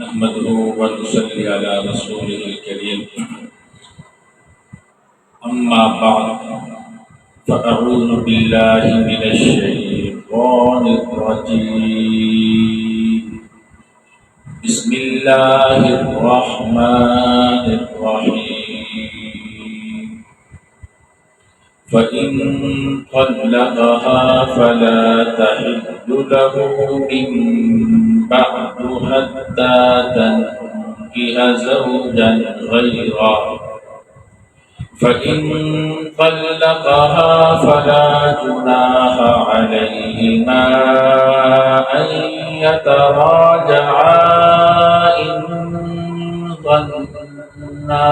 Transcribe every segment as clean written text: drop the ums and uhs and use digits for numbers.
نحمده ونصلي على رسوله الكريم أما بعد فأعوذ بالله من الشيطان الرجيم بسم الله الرحمن الرحيم فإن طلقها فلا تحل له من بعد حتى تنكح زوجا غيره فإن طلقها فلا جناح عليهما أن يتراجعا إن ظنا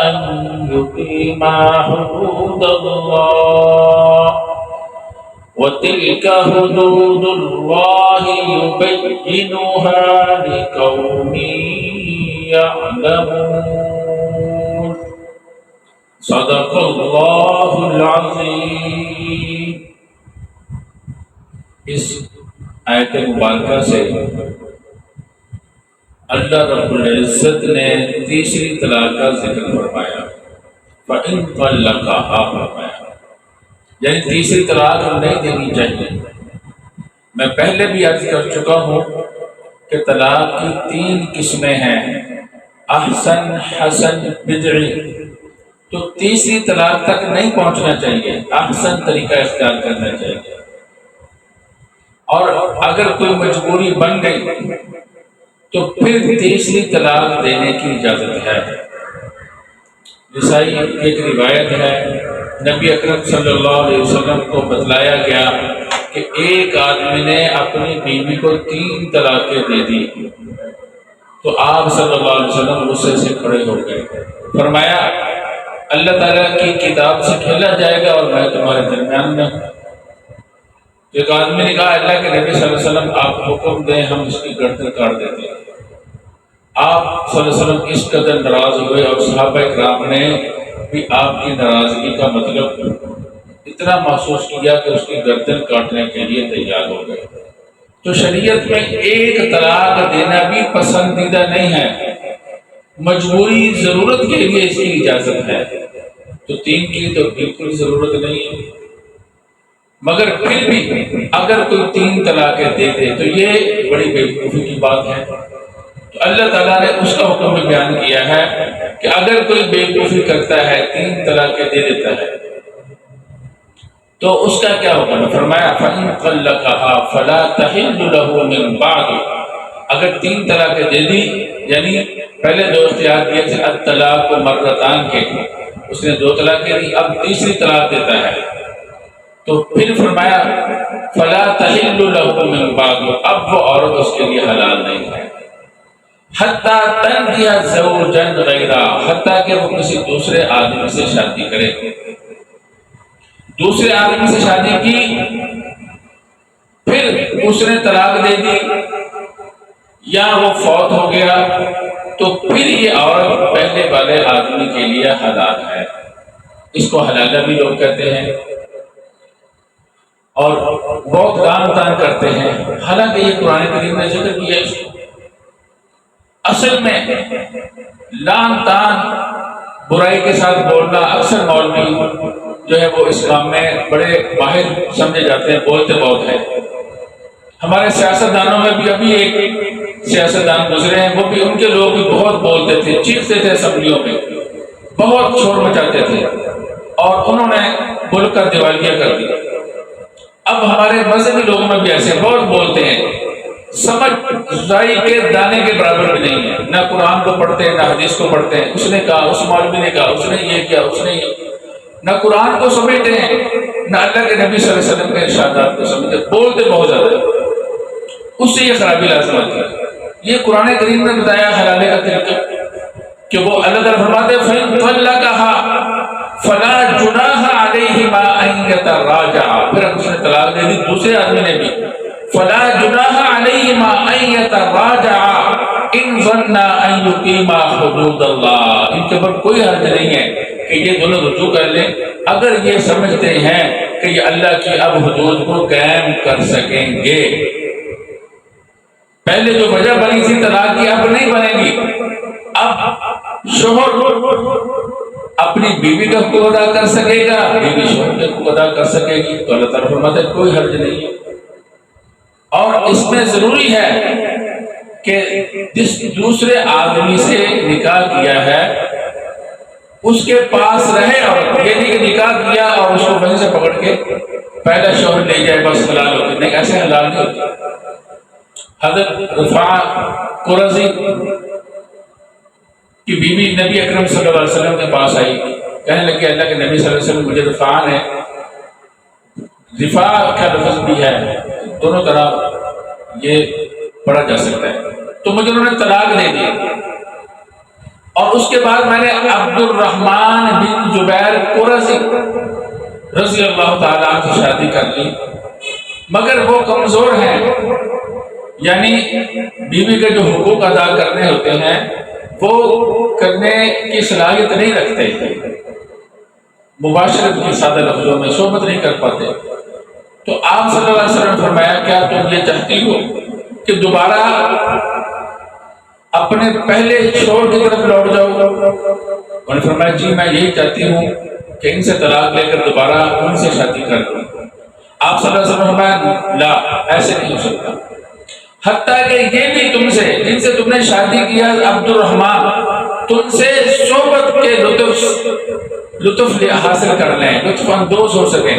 أن يقيما حدود الله وتلك حدود الله يبينها لقوم يعلمون صدق الله العظيم۔ اس آیت مبارکہ سے اللہ رب العزت نے تیسری طلاق کا ذکر فرمایا، فَإِن طَلَّقَهَا فرمایا، یعنی تیسری طلاق ہم نہیں دینی چاہیے۔ میں پہلے بھی عرض کر چکا ہوں کہ طلاق کی 3 قسمیں ہیں، احسن، حسن، بدعی۔ تو تیسری طلاق تک نہیں پہنچنا چاہیے، احسن طریقہ اختیار کرنا چاہیے، اور اگر کوئی مجبوری بن گئی تو پھر تیسری طلاق دینے کی اجازت ہے۔ نسائی ایک روایت ہے، نبی اکرم صلی اللہ علیہ وسلم کو بتلایا گیا کہ ایک آدمی نے اپنی بیوی کو 3 طلاقیں دے دی، تو آپ صلی اللہ علیہ وسلم غصے سے کھڑے ہو گئے، فرمایا اللہ تعالیٰ کی کتاب سے کھیلا جائے گا اور میں تمہارے درمیان میں ہوں۔ ایک آدمی نے کہا اللہ کے نبی صلی اللہ علیہ وسلم آپ حکم دیں ہم اس کی گردن کاٹ دیتے ہیں۔ آپ صلی اللہ علیہ وسلم اس قدر ناراض ہوئے اور صحابہ کرام نے بھی آپ کی ناراضگی کا مطلب اتنا محسوس کیا کہ اس کی گردن کاٹنے کے لیے تیار ہو گئے۔ تو شریعت میں ایک طلاق دینا بھی پسندیدہ نہیں ہے، مجبوری ضرورت کے لیے اس کی اجازت ہے، تو 3 کی تو بالکل ضرورت نہیں ہے۔ مگر پھر بھی اگر کوئی 3 طلاقیں دے دے تو یہ بڑی بیوقوفی کی بات ہے۔ تو اللہ تعالیٰ نے اس کا حکم بھی بیان کیا ہے کہ اگر کوئی بیوقوفی کرتا ہے 3 طلاقیں دے دیتا ہے تو اس کا کیا حکم ہے؟ فرمایا فَإِن طَلَّقَهَا فَلَا تَحِلُّ لَهُ مِن بَعْدُ، اگر 3 طلاقیں دے دی، یعنی پہلے 2 اختیار دیے تھے الطلاق مرتان کے، اس نے 2 طلاقیں دی، اب تیسری طلاق دیتا ہے، تو پھر فرمایا فَلَا تَحِلُّ لَهُ مِن بَعْدُ، اب وہ عورت اس کے لیے حلال نہیں ہے، حتیٰ تنکح زوجا غیرہ، حتیٰ کہ وہ کسی دوسرے آدمی سے شادی کرے۔ دوسرے آدمی سے شادی کی، پھر اس نے طلاق دے دی یا وہ فوت ہو گیا، تو پھر یہ عورت پہلے والے آدمی کے لیے حلال ہے۔ اس کو حلالہ بھی لوگ کہتے ہیں اور بہت دان تان کرتے ہیں، حالانکہ یہ قرآن کریم نے ذکر کیا اس کو۔ اصل میں لان تان برائی کے ساتھ بولنا، اکثر مولوی جو ہے وہ اسلام میں بڑے ماہر سمجھے جاتے ہیں، بولتے بہت ہیں۔ ہمارے سیاستدانوں میں بھی ابھی ایک سیاستدان گزرے ہیں، وہ بھی ان کے لوگ بھی بہت بولتے تھے، چیختے تھے اسمبلیوں میں، بہت شور مچاتے تھے، اور انہوں نے ملک کا دیوالیہ کر دیا۔ اب ہمارے مذہبی لوگوں میں بھی ایسے بہت بولتے ہیں، سمجھ رائی کے دانے کے برابر بھی نہیں ہے، نہ قرآن کو پڑھتے ہیں نہ حدیث کو پڑھتے ہیں، اس نے کہا، اس مولوی نے کہا، اس نے یہ کیا، اس نے یہ، نہ قرآن کو سمجھتے ہیں نہ اللہ کے نبی صلی اللہ علیہ وسلم کے ارشادات کو سمجھتے، بولتے بہت زیادہ، اس سے یہ خرابی لازم آتی ہے۔ یہ قرآن کریم نے بتایا حلالے کا طریقہ کہ وہ اللہ تعالیٰ فرماتے ہیں فَإِن طَلَّقَهَا فَلَا جُنَاحَ عَلَيْهِمَا أَن يَتَرَاجَعَا، پھر اس نے طلاق دے دی دوسرے آدمی نے بھی، فَلَا جُنَاحَ عَلَيْهِمَا أَن يَتَرَاجَعَا إِن ظَنَّا أَن يُقِيمَا حُدُودَ اللَّهِ، ان کے اوپر کوئی حرج نہیں ہے کہ یہ دونوں رجوع کر لیں اگر یہ سمجھتے ہیں کہ یہ اللہ کی اب حدود کو قائم کر سکیں گے۔ پہلے جو وجہ بنی تھی طلاق کی اب نہیں بنے گی۔ اب شوہر اپنی بیوی کا حقوق ادا کر سکے گا، بیوی شوہر کے حقوق ادا کر سکے گی، تو اللہ تعالیٰ فرماتے ہیں کوئی حرج نہیں ہے۔ اور اس میں ضروری ہے کہ جس دوسرے آدمی سے نکاح کیا ہے اس کے پاس رہے، اور یہ نہیں کہ نکاح کیا اور اس کو وہیں سے پکڑ کے پہلا شوہر لے جائے بس حلال ہو گئی، نہیں، ایسے حلال نہیں ہوتی۔ حضرت رفاع قرظی کی بیوی نبی اکرم صلی اللہ علیہ وسلم کے پاس آئی، کہنے لگی اللہ کے نبی صلی اللہ علیہ وسلم مجھے رفاع نے، رفاع کا لفظ بھی ہے دونوں طرح یہ پڑھا جا سکتا ہے، تو مجھے انہوں نے طلاق دے دی، اور اس کے بعد میں نے عبد الرحمن بن جبیر قرظی رضی اللہ تعالیٰ عنہ سے شادی کر لی، مگر وہ کمزور ہیں، یعنی بیوی کے جو حقوق ادا کرنے ہوتے ہیں وہ کرنے کی صلاحیت نہیں رکھتے، مباشرت کی سادہ لفظوں میں صحبت نہیں کر پاتے، تو آپ صلی اللہ علیہ وسلم نے فرمایا کیا تم یہ چاہتی ہو کہ دوبارہ اپنے پہلے شوہر کی طرف لوٹ جاؤ؟ انہوں نے فرمایا جی میں یہی چاہتی ہوں کہ ان سے طلاق لے کر دوبارہ ان سے شادی کر دوں۔ آپ صلی اللہ علیہ وسلم نے فرمایا لا، ایسے نہیں ہو سکتا، حتیٰ کہ یہ بھی تم سے جن سے تم نے شادی کیا عبد الرحمن تم سے صحبت کے لطف حاصل کر لیں، لطف اندوز ہو سکیں،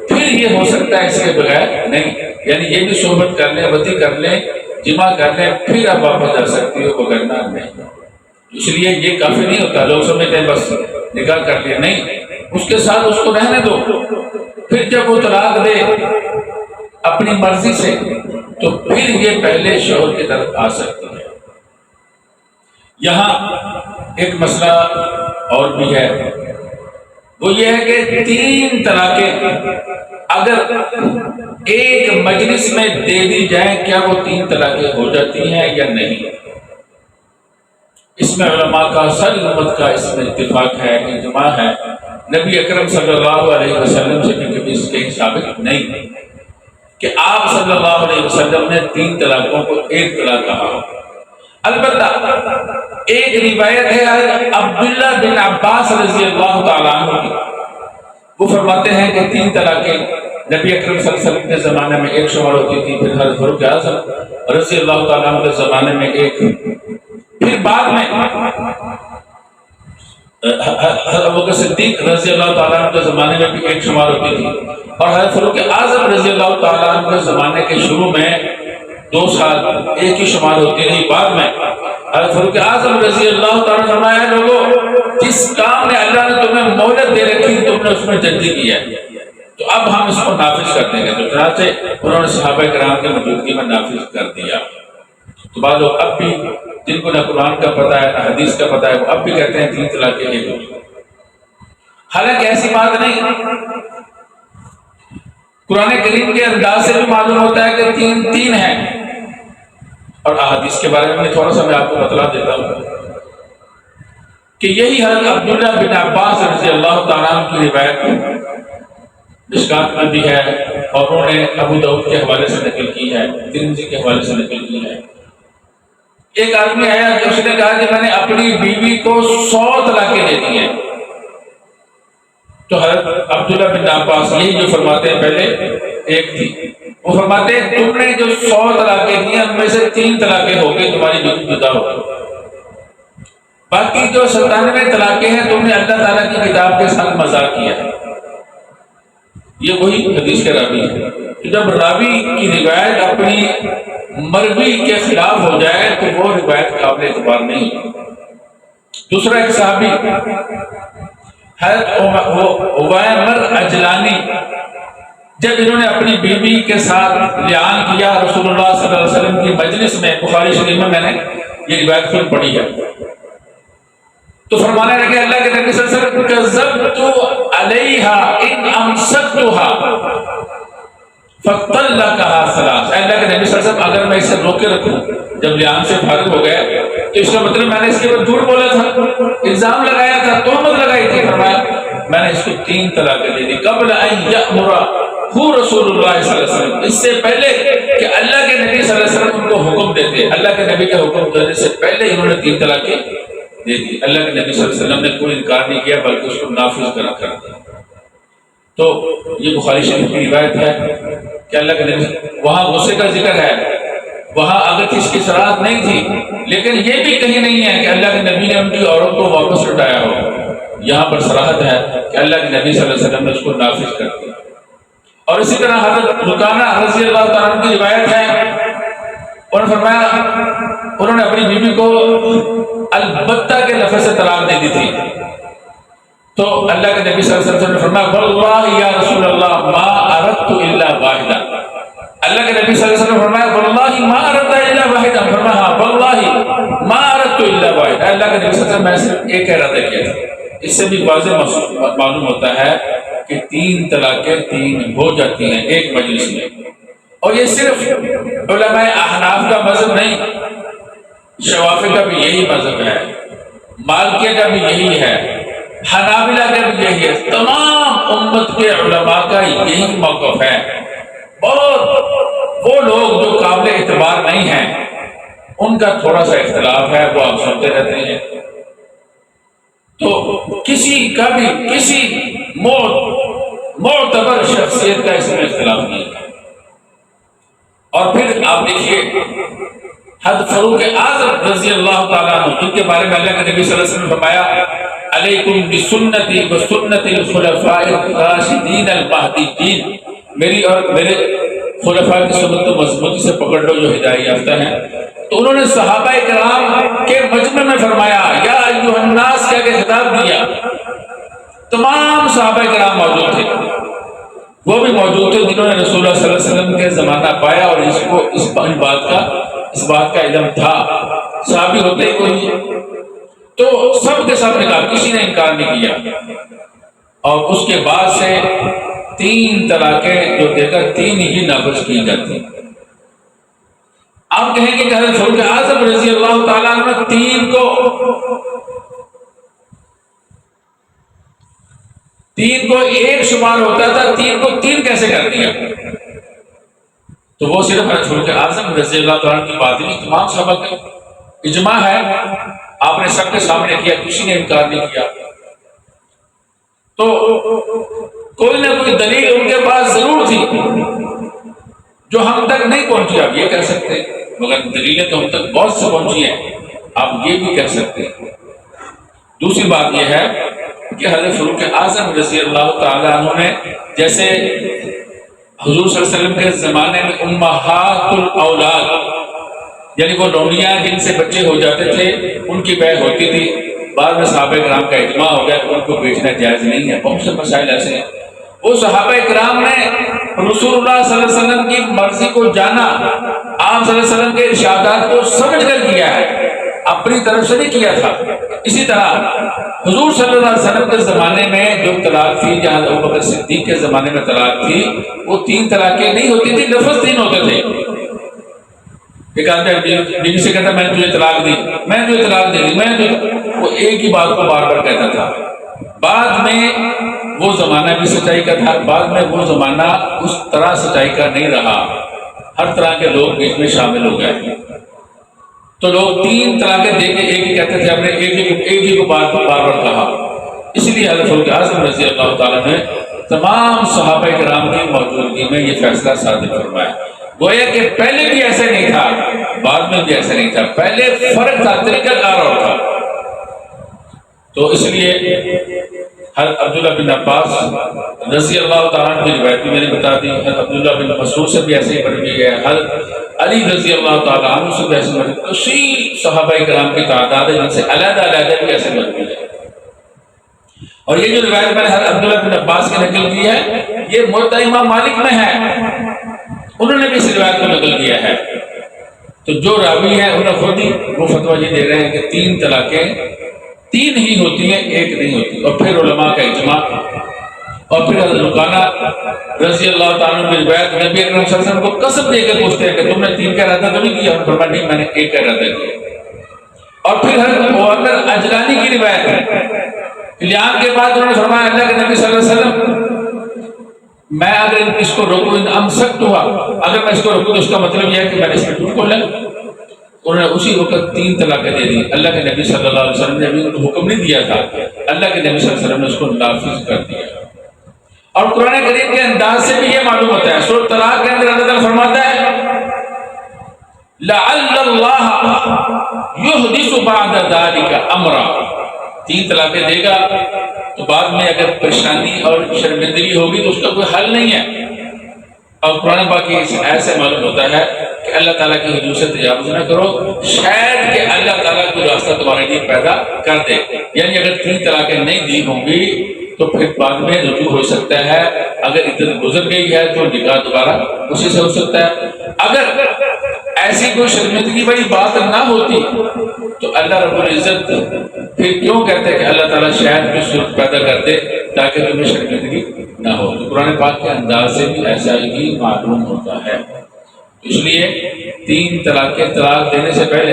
پھر یہ ہو سکتا ہے، اس کے بغیر نہیں، یعنی یہ بھی صحبت کر لیں، وطی کر لیں، جمع کر لیں، پھر آپ واپس جا سکتی ہو، بغیرنا نہیں۔ اس لیے یہ کافی نہیں ہوتا، لوگ سمجھتے ہیں بس نکاح کر لیا، نہیں، اس کے ساتھ اس کو رہنے دو، پھر جب وہ طلاق دے اپنی مرضی سے تو پھر یہ پہلے شوہر کی طرف آ سکتی ہے۔ یہاں ایک مسئلہ اور بھی ہے، وہ یہ ہے کہ 3 طلاقیں اگر ایک مجلس میں دے دی جائیں کیا وہ 3 طلاقیں ہو جاتی ہیں یا نہیں؟ اس میں علماء کا ساری امت کا اس میں اتفاق ہے، اجماع ہے، نبی اکرم صلی اللہ علیہ وسلم سے بھی کبھی اس کے ثابت نہیں کہ آپ صلی اللہ علیہ وسلم نے 3 طلاقوں کو 1 طلاق کہا ہو۔ البتہ ایک روایت ہے عبداللہ بن عباس رضی اللہ تعالیٰ عنہ کی، وہ فرماتے ہیں کہ 3 طلاقیں نبی اکرم صلی اللہ علیہ وسلم کے زمانے میں 1 شمار ہوتی تھی، پھر حضرت فاروق اعظم رضی اللہ تعالیٰ عنہ کے زمانے میں 1، پھر بعد میں حضرت ابوبکر صدیق رضی اللہ تعالیٰ عنہ کے زمانے میں بھی 1 شمار ہوتی تھی، اور حضرت فاروق اعظم رضی اللہ تعالیٰ عنہ کے زمانے کے شروع میں 2 سال 1 ہی شمار ہوتی رہی، بعد میں حضرت فاروق اعظم رضی اللہ تعالیٰ عنہ فرمایا لوگوں جس کام میں اللہ نے تمہیں مہلت دے رکھی تم نے اس میں جلدی کیا تو اب ہم اس کو نافذ کر دیں گے، تو چنانچہ انہوں نے صحابہ کرام کی موجودگی میں نافذ کر دیا۔ تو بعض لوگ اب بھی جن کو نہ قرآن کا پتہ ہے نہ حدیث کا پتہ ہے وہ اب بھی کہتے ہیں 3 طلاقیں ایک ہوتی ہیں، حالانکہ ایسی بات نہیں۔ قرآن کریم کے انداز سے بھی معلوم ہوتا ہے کہ 3 ہیں، اور احادیث کے بارے میں تھوڑا سا میں آپ کو بتلا دیتا ہوں کہ یہی حضرت عبداللہ بن عباس رضی اللہ تعالیٰ عنہ کی روایت مشکات میں بھی ہے، اور انہوں نے ابو داؤد کے حوالے سے نقل کی ہے، ترمذی کے حوالے سے نقل کی ہے۔ ایک آدمی آیا کہ اس نے کہا کہ میں نے اپنی بیوی کو 100 طلاقیں دے دی ہیں، تو حضرت عبداللہ بن عباس یہی جو فرماتے ہیں پہلے 1 تھی، وہ فرماتے ہیں تم نے جو 100 طلاقیں دی ہیں ان میں سے 3 طلاقیں ہو گئی، تمہاری بیوی جدا ہو گئی، باقی جو 97 طلاقیں ہیں تم نے اللہ تعالیٰ کی کتاب کے ساتھ مذاق کیا ہے۔ یہ وہی حدیث کے راوی ہے کہ جب راوی کی روایت اپنی مروی کے خلاف ہو جائے تو وہ روایت قابل اعتبار نہیں۔ دوسرا ایک صحابی حضرت عویمر اجلانی، جب انہوں نے اپنی بیوی کے ساتھ لعان کیا رسول اللہ صلی اللہ علیہ وسلم کی مجلس میں، بخاری شریف میں نے یہ روایت خود پڑھی ہے، تو فرمانے لگے اللہ کے نبی صلی اللہ علیہ وسلم کذبت علیہا ان امسکتها، فطلقها ثلاث، اللہ کے نبی صلی اللہ علیہ وسلم اگر میں اسے روکے رکھوں جب لیان سے فارغ ہو گئے تو اس کا مطلب میں نے اس کے اوپر جھوٹ بولا تھا، الزام لگایا تھا، تہمت لگائی تھی، فرمایا میں نے اس کو 3 طلاقیں دے دی قبل ان یأمر رسول اللہ صلی اللہ علیہ وسلم، اس سے پہلے کہ اللہ کے نبی صلی اللہ علیہ وسلم ان کو حکم دیتے، اللہ کے نبی کے حکم دینے سے پہلے انہوں نے 3 طلاقیں دے دی۔ اللہ کے نبی صلی اللہ علیہ وسلم نے کوئی انکار نہیں کیا بلکہ اس کو نافذ کر دیا۔ تو یہ بخاری شریف کی روایت ہے کہ اللہ کے نبی، وہاں غصے کا ذکر ہے، وہاں اگر اس کی صراحت نہیں تھی، لیکن یہ بھی کہیں نہیں ہے کہ اللہ کے نبی نے ان کی عورت کو واپس لوٹایا ہو، یہاں پر صراحت ہے کہ اللہ کے نبی صلی اللہ علیہ وسلم نے اس کو نافذ کر دیا۔ اور اسی طرح حضرت رکانہ رضی اللہ تعالیٰ عنہ کی روایت ہے، انہوں نے فرمایا انہوں نے اپنی بیوی کو البتہ کے لفظ سے طلاق دے دی تھی، تو اللہ کے نبی صلی اللہ علیہ وسلم نے فرمایا واللہ یا رسول اللہ ما اردت الا واحدہ، اللہ کے نبی صلی اللہ علیہ وسلم نے فرمایا واللہ ما اردت الا واحدہ، فرمایا واللہ ما اردت الا واحدہ، اللہ کے نبی صلی اللہ علیہ وسلم میں صرف ایک ارادہ کیا تھا۔ اس سے بھی واضح معلوم ہوتا ہے کہ 3 طلاقیں 3 ہو جاتی ہیں ایک مجلس میں، اور یہ صرف علماء احناف کا مذہب نہیں، شوافی کا بھی یہی مذہب ہے، مالکیہ کا بھی یہی ہے، حنابلہ کا بھی یہی ہے، تمام امت کے علماء کا یہی موقف ہے۔ بہت وہ لوگ جو قابل اعتبار نہیں ہیں ان کا تھوڑا سا اختلاف ہے، وہ آپ سنتے رہتے ہیں، تو کسی کا بھی کسی معتبر شخصیت کا اس میں اختلاف نہیں ہے۔ اور پھر آپ دیکھیے حضرت فاروق اعظم رضی اللہ تعالیٰ عنہ، جن کے بارے میں اللہ کے نبی صلی اللہ علیہ وسلم نے فرمایا علیکم بسنتی وسنت الخلفاء الراشدین المہدیین، میری اور میرے خلفاء کی سنت کو مضبوطی سے پکڑ لو جو ہدایت یافتہ ہیں۔ تو انہوں نے صحابہ کرام کے مجمع میں فرمایا یا ایھا الناس کہہ کے خطاب دیا، تمام صحابہ کرام موجود تھے، وہ بھی موجود تھے جنہوں نے رسول اللہ صلی اللہ علیہ وسلم کے زمانہ پایا اور اس بات کا علم تھا، صحابی ہوتے ہی کوئی، تو سب کے ساتھ نکاح، کسی نے انکار نہیں کیا، اور اس کے بعد سے 3 طلاقیں جو دے کر 3 ہی نافذ کی جاتی ہیں۔ آپ کہیں گے کہ حضرت فاروق اعظم رضی اللہ تعالیٰ عنہ 3 کو ایک شمار ہوتا تھا، 3 کو 3 کیسے کر دیا؟ تو وہ صرف حضرت فاروق اعظم رضی اللہ تعالیٰ عنہ کی بات نہیں، تمام صحابہ کا اجماع ہے، آپ نے سب کے سامنے کیا، کسی نے انکار نہیں کیا۔ تو کوئی نہ کوئی دلیل ان کے پاس ضرور تھی جو ہم تک نہیں پہنچی، آپ یہ کہہ سکتے ہیں، مگر دلیلیں تو ہم تک بہت سے پہنچی ہیں، آپ یہ بھی کہہ سکتے ہیں۔ دوسری بات یہ ہے کہ حضرت فاروق اعظم رضی اللہ تعالیٰ عنہ نے جیسے حضور صلی اللہ علیہ وسلم کے زمانے میں امہات الاولاد، یعنی وہ لونڈیاں جن سے بچے ہو جاتے تھے ان کی بیع ہوتی تھی، بعد میں صحابہ کرام کا اجماع ہو گیا کہ ان کو بیچنا جائز نہیں ہے، بہت سے مسائل ایسے ہیں۔ وہ صحابہ کرام نے رسول اللہ صلی اللہ علیہ وسلم کی مرضی کو جانا، آپ صلی اللہ علیہ وسلم کے ارشادات کو سمجھ کر کیا ہے، اپنی طرف سے نہیں کیا تھا۔ اسی طرح حضور صلی اللہ علیہ وسلم کے زمانے میں جو طلاق تھی، جہاں ابوبکر صدیق کے زمانے میں طلاق تھی، وہ 3 طلاقیں نہیں ہوتی تھی، لفظ 3 ہوتے تھے۔ ایک آدمی بیوی سے کہتا میں نے تجھے طلاق دی، میں نے تجھے طلاق دے دی، میں نے وہ ایک ہی بات کو بار بار کہتا تھا۔ بعد میں وہ زمانہ بھی سچائی کا تھا، بعد میں وہ زمانہ اس طرح سچائی کا نہیں رہا، ہر طرح کے لوگ بیچ میں شامل ہو گئے، تو لوگ 3 طلاقیں دے کے ایک ہی کہتے تھے، ہم نے ایک ہی کو بار بار کہا۔ اسی لیے حضرت فاروق اعظم رضی اللہ تعالیٰ نے تمام صحابہ کرام کی موجودگی میں یہ فیصلہ صادر فرمایا۔ گویا کہ پہلے بھی ایسے نہیں تھا، بعد میں بھی ایسے نہیں تھا، پہلے فرق تھا، طریقہ کار اور تھا۔ تو اس لیے حضرت عبداللہ بن عباس رضی اللہ تعالیٰ عنہ کی روایت میں نے بتا دی، حضرت عبداللہ بن مسعود سے بھی ایسے ہی مروی ہے، حضرت علی رضی اللہ تعالیٰ عنہ سے بھی ایسے مروی ہے، اسی صحابہ کرام کی تعداد ہے جن سے علیحدہ علیحدہ بھی ایسے مروی ہے۔ اور یہ جو روایت میں نے حضرت عبداللہ بن عباس کی نقل کی ہے، یہ موطا امام مالک میں ہے، انہوں نے بھی اس روایت کو نقل کیا ہے۔ تو جو راوی ہیں انہوں نے خود ہی وہ فتویٰ یہ دے رہے ہیں کہ 3 طلاقیں 3 ہی ہوتی ہیں، 1 نہیں ہوتی۔ اور پھر علماء کا اجماع اور پھر حضرت رکانہ رضی اللہ تعالیٰ عنہ کی روایت، نبی اکرم صلی اللہ علیہ وسلم کو قسم دے کے پوچھتے ہیں کہ تم نے 3 کا ارادہ تو نہیں کیا؟ اور فرمایا نہیں، میں نے 1 کا ارادہ کیا۔ اور پھر حضرت ابوبکر اجلانی کی روایت ہے، لیان کے بعد انہوں نے فرمایا اللہ کے نبی صلی اللہ علیہ وسلم میں اگر اس کو روکوں، ان امسکت ہوا، اگر میں اس کو روکوں تو اس کا مطلب یہ ہے کہ میں نے اس میں ٹوٹ کھولا۔ انہوں نے اسی وقت 3 طلاقیں دے دی۔ اللہ کے نبی صلی اللہ علیہ وسلم نے ابھی ان کو حکم نہیں دیا تھا، اللہ کے نبی صلی اللہ علیہ وسلم نے اس کو نافذ کر دیا۔ اور قرآن کریم کے انداز سے بھی یہ معلوم ہوتا ہے، سورۃ طلاق کے اندر اللہ تعالیٰ فرماتا ہے لعل اللہ یحدث بعد ذلک امرا، 3 طلاقیں دے گا تو بعد میں اگر پریشانی اور شرمندگی ہوگی تو اس کا کوئی حل نہیں ہے۔ اور قرآن پاک کی ایسے معلوم ہوتا ہے کہ اللہ تعالیٰ کی حدود سے تجاوز نہ کرو، شاید کہ اللہ تعالیٰ کوئی راستہ تمہارے لیے پیدا کر دے۔ یعنی اگر 3 طلاقیں نہیں دی ہوں گی تو پھر بعد میں رجوع ہو سکتا ہے، اگر عدت گزر گئی ہے تو نکاح دوبارہ اسی سے ہو سکتا ہے۔ اگر ایسی کوئی شرمندگی والی بات نہ ہوتی تو اللہ رب العزت پھر کیوں کہتے ہیں کہ اللہ تعالیٰ شاید کوئی صورت پیدا کر دے تاکہ تمہیں شرمندگی نہ ہو؟ تو قرآن پاک کے انداز سے بھی ایسا ہی معلوم ہوتا ہے۔ اس لیے 3 طلاقیں، طلاق دینے سے پہلے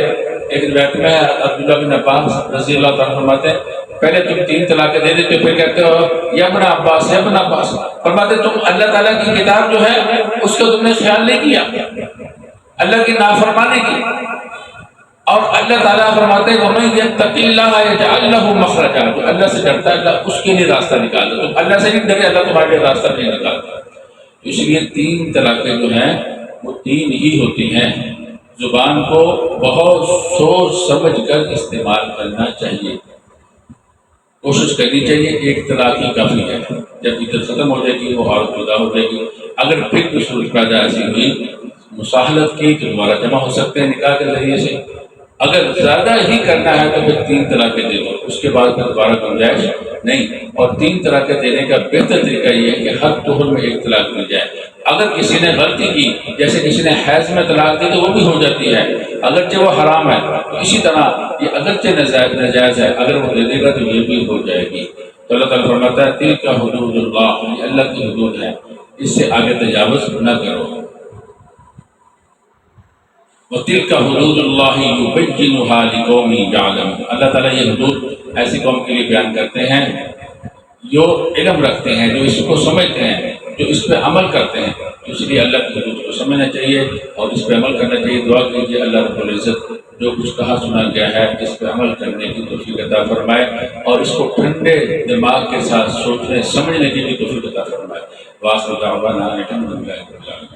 ایک روایت میں عبداللہ بن عباس رضی اللہ تعالیٰ فرماتے ہیں پہلے تم 3 طلاقیں دے دیتے پھر کہتے ہو یا ابن عباس یا ابن عباس، فرماتے تم اللہ تعالیٰ کی کتاب جو ہے اس کا تم نے خیال نہیں کیا، اللہ کی نافرمانی کی۔ اور اللہ تعالیٰ فرماتے ہیں وَمَن يَتَّقِ اللَّهَ يَجْعَل لَّهُ مَخْرَجًا، جو اللہ سے ڈرتا ہے اللہ اس کے لیے راستہ نکالتا، تم اللہ سے نہیں ڈرے اللہ تمہارے لیے راستہ نہیں نکالتا۔ اس لیے 3 طلاقیں جو ہیں وہ 3 ہی ہوتی ہیں۔ زبان کو بہت سوچ سمجھ کر استعمال کرنا چاہیے، کوشش کرنی چاہیے 1 طلاق ہی کافی ہے۔ جب عدت ختم ہو جائے گی وہ عورت جدا ہو جائے گی، اگر پھر کوئی صورت پیدا ایسی ہوئی مصاحلت کی تو دوبارہ جمع ہو سکتے ہیں نکاح کے ذریعے سے۔ اگر زیادہ ہی کرنا ہے تو پھر 3 طلاقیں دے دو، اس کے بعد پھر دوبارہ گنجائش نہیں۔ اور 3 طلاقیں دینے کا بہتر طریقہ یہ ہے کہ ہر طہر میں 1 طلاق مل جائے۔ اگر کسی نے غلطی کی، جیسے کسی نے حیض میں طلاق دی تو وہ بھی ہو جاتی ہے، اگرچہ وہ حرام ہے، تو اسی طرح یہ اگرچہ ناجائز ہے، اگر وہ دے دے گا تو یہ بھی ہو جائے گی۔ تو اللہ تعالیٰ فرماتا ہے تلک حدود اللہ، یہ اللہ کی حدود ہے، اس سے آگے تجاوز نہ کرو۔ وَتِلْكَ حُدُودُ اللَّهِ يُبَيِّنُهَا لِقَوْمٍ يَعْلَمُونَ، اللہ تعالیٰ یہ حدود ایسی قوم کے لیے بیان کرتے ہیں جو علم رکھتے ہیں، جو اس کو سمجھتے ہیں، جو اس پہ عمل کرتے ہیں۔ اس لیے اللہ کی حدود کو سمجھنا چاہیے اور اس پہ عمل کرنا چاہیے۔ دعا کیجیے اللہ رب العزت جو کچھ کہا سنا گیا ہے اس پہ عمل کرنے کی توفیق عطا فرمائے اور اس کو ٹھنڈے دماغ کے ساتھ سوچنے سمجھنے کی بھی توفیق عطا فرمائے۔ وآخر دعوانا الحمد للہ رب العالمین۔